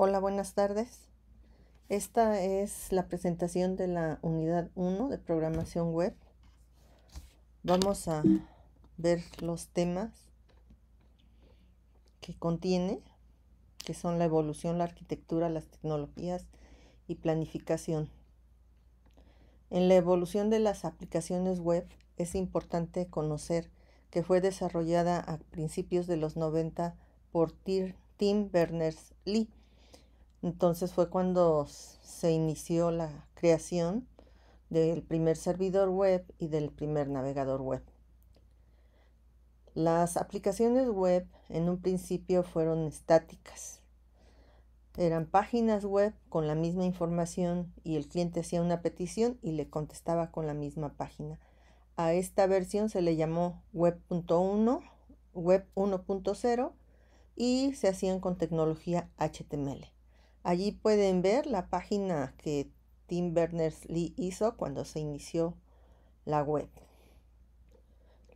Hola, buenas tardes. Esta es la presentación de la unidad 1 de programación web. Vamos a ver los temas que contiene, que son la evolución, la arquitectura, las tecnologías y planificación. En la evolución de las aplicaciones web es importante conocer que fue desarrollada a principios de los 90 por Tim Berners-Lee. Entonces fue cuando se inició la creación del primer servidor web y del primer navegador web. Las aplicaciones web en un principio fueron estáticas. Eran páginas web con la misma información y el cliente hacía una petición y le contestaba con la misma página. A esta versión se le llamó Web.1, Web 1.0 y se hacían con tecnología HTML. Allí pueden ver la página que Tim Berners-Lee hizo cuando se inició la web.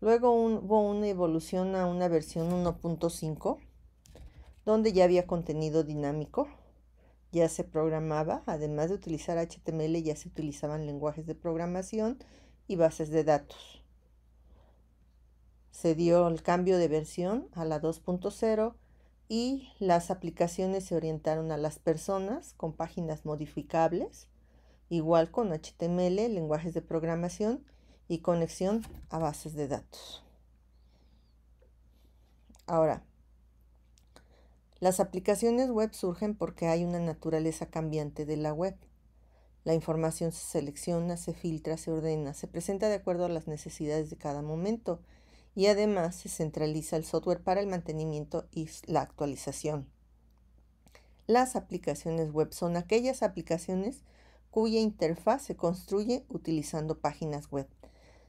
Luego hubo una evolución a una versión 1.5, donde ya había contenido dinámico, ya se programaba, además de utilizar HTML, ya se utilizaban lenguajes de programación y bases de datos. Se dio el cambio de versión a la 2.0 y las aplicaciones se orientaron a las personas con páginas modificables, igual con HTML, lenguajes de programación y conexión a bases de datos. Ahora, las aplicaciones web surgen porque hay una naturaleza cambiante de la web. La información se selecciona, se filtra, se ordena, se presenta de acuerdo a las necesidades de cada momento y además se centraliza el software para el mantenimiento y la actualización. Las aplicaciones web son aquellas aplicaciones cuya interfaz se construye utilizando páginas web.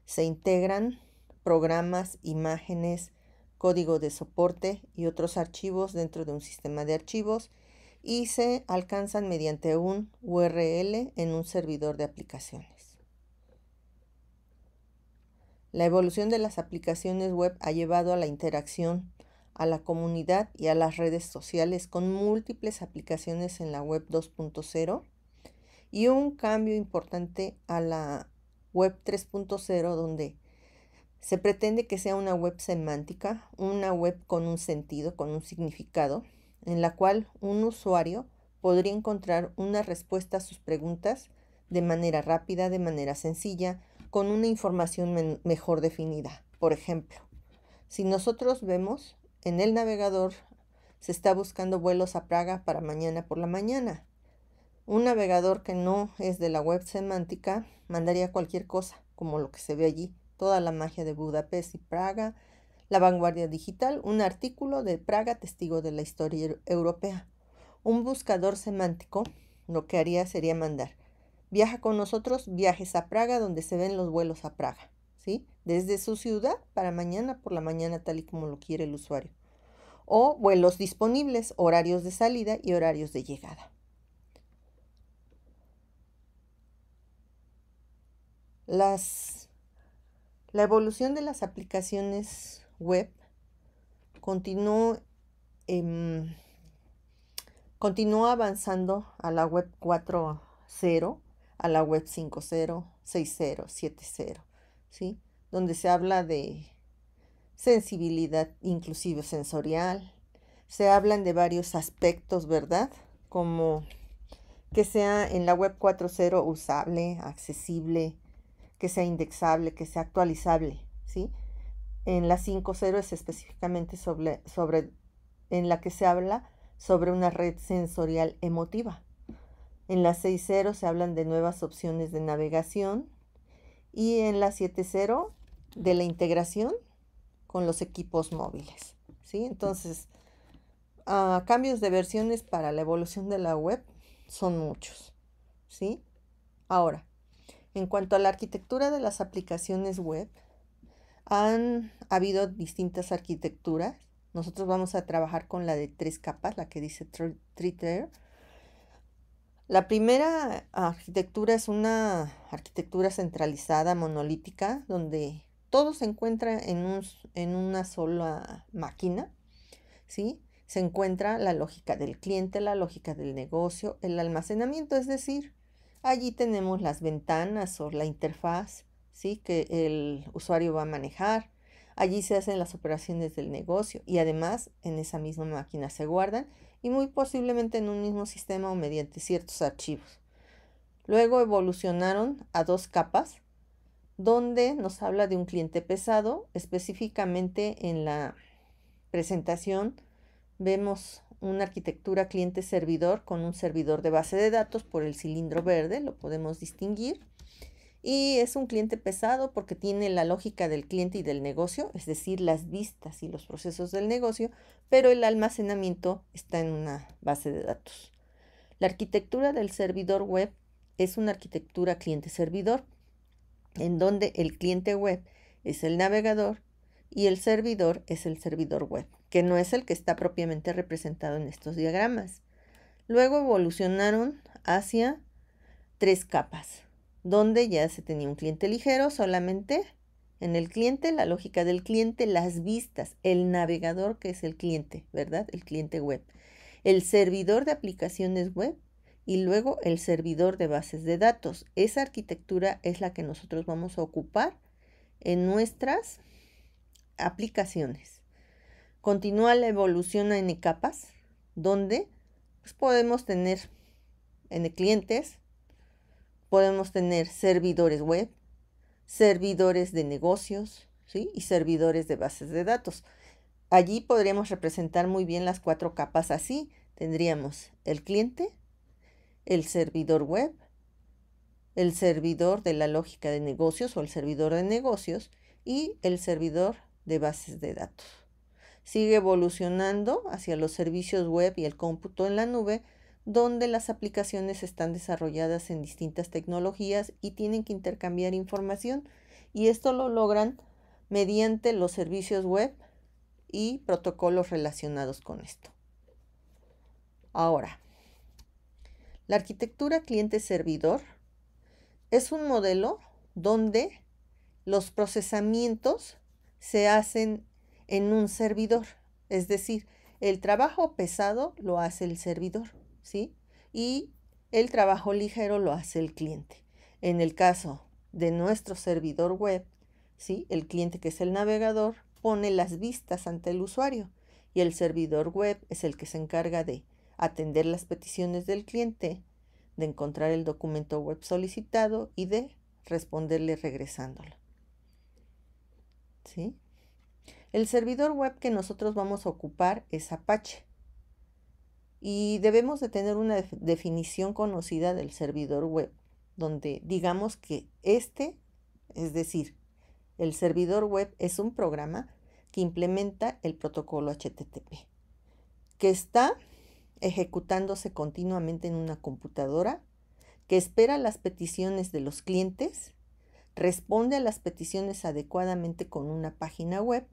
Se integran programas, imágenes, código de soporte y otros archivos dentro de un sistema de archivos y se alcanzan mediante un URL en un servidor de aplicaciones. La evolución de las aplicaciones web ha llevado a la interacción, a la comunidad y a las redes sociales con múltiples aplicaciones en la web 2.0 y un cambio importante a la web 3.0 donde se pretende que sea una web semántica, una web con un sentido, con un significado, en la cual un usuario podría encontrar una respuesta a sus preguntas de manera rápida, de manera sencilla, con una información mejor definida. Por ejemplo, si nosotros vemos en el navegador se está buscando vuelos a Praga para mañana por la mañana. Un navegador que no es de la web semántica mandaría cualquier cosa, como lo que se ve allí, toda la magia de Budapest y Praga, la vanguardia digital, un artículo de Praga, testigo de la historia europea. Un buscador semántico lo que haría sería mandar, viaja con nosotros, viajes a Praga, donde se ven los vuelos a Praga, ¿sí? Desde su ciudad para mañana por la mañana, tal y como lo quiere el usuario. O vuelos disponibles, horarios de salida y horarios de llegada. La evolución de las aplicaciones web continuó avanzando a la web 4.0, a la web 5.0, 6.0, 7.0, ¿sí? Donde se habla de sensibilidad inclusive sensorial, se hablan de varios aspectos, ¿verdad? Como que sea en la web 4.0 usable, accesible, que sea indexable, que sea actualizable, ¿sí? En la 5.0 es específicamente en la que se habla sobre una red sensorial emotiva. En la 6.0 se hablan de nuevas opciones de navegación y en la 7.0 de la integración con los equipos móviles, ¿sí? Entonces, cambios de versiones para la evolución de la web son muchos, ¿sí? Ahora, en cuanto a la arquitectura de las aplicaciones web, han habido distintas arquitecturas. Nosotros vamos a trabajar con la de 3 capas, la que dice 3-tier. La primera arquitectura es una arquitectura centralizada, monolítica, donde todo se encuentra en una sola máquina, ¿sí? se encuentra la lógica del cliente, la lógica del negocio, el almacenamiento, es decir, allí tenemos las ventanas o la interfaz, ¿sí?, que el usuario va a manejar. Allí se hacen las operaciones del negocio y además en esa misma máquina se guardan y muy posiblemente en un mismo sistema o mediante ciertos archivos. Luego evolucionaron a 2 capas, donde nos habla de un cliente pesado. Específicamente en la presentación vemos una arquitectura cliente-servidor con un servidor de base de datos por el cilindro verde, lo podemos distinguir. Y es un cliente pesado porque tiene la lógica del cliente y del negocio, es decir, las vistas y los procesos del negocio, pero el almacenamiento está en una base de datos. La arquitectura del servidor web es una arquitectura cliente-servidor, en donde el cliente web es el navegador y el servidor es el servidor web, que no es el que está propiamente representado en estos diagramas. Luego evolucionaron hacia 3 capas, donde ya se tenía un cliente ligero solamente. En el cliente, la lógica del cliente, las vistas, el navegador que es el cliente, ¿verdad? El cliente web. El servidor de aplicaciones web y luego el servidor de bases de datos. Esa arquitectura es la que nosotros vamos a ocupar en nuestras aplicaciones. Continúa la evolución a N capas, donde pues, podemos tener N clientes, podemos tener servidores web, servidores de negocios, ¿sí?, y servidores de bases de datos. Allí podríamos representar muy bien las 4 capas así. Tendríamos el cliente, el servidor web, el servidor de la lógica de negocios o el servidor de negocios y el servidor de bases de datos. Sigue evolucionando hacia los servicios web y el cómputo en la nube, donde las aplicaciones están desarrolladas en distintas tecnologías y tienen que intercambiar información, y esto lo logran mediante los servicios web y protocolos relacionados con esto. Ahora, la arquitectura cliente-servidor es un modelo donde los procesamientos se hacen en un servidor, es decir, el trabajo pesado lo hace el servidor, ¿sí?, y el trabajo ligero lo hace el cliente. En el caso de nuestro servidor web, ¿sí?, el cliente, que es el navegador, pone las vistas ante el usuario y el servidor web es el que se encarga de atender las peticiones del cliente, de encontrar el documento web solicitado y de responderle regresándolo, ¿sí? El servidor web que nosotros vamos a ocupar es Apache y debemos de tener una definición conocida del servidor web, donde digamos que es decir, el servidor web es un programa que implementa el protocolo HTTP, que está ejecutándose continuamente en una computadora, que espera las peticiones de los clientes, responde a las peticiones adecuadamente con una página web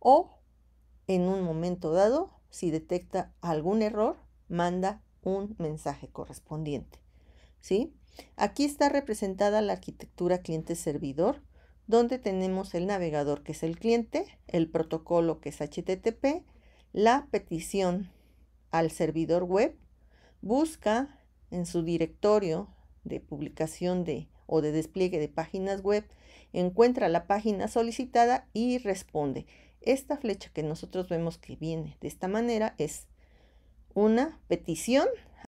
o, en un momento dado, si detecta algún error, manda un mensaje correspondiente, ¿sí? Aquí está representada la arquitectura cliente-servidor, donde tenemos el navegador, que es el cliente, el protocolo, que es HTTP, la petición al servidor web, busca en su directorio de publicación o de despliegue de páginas web, encuentra la página solicitada y responde. Esta flecha que nosotros vemos que viene de esta manera es una petición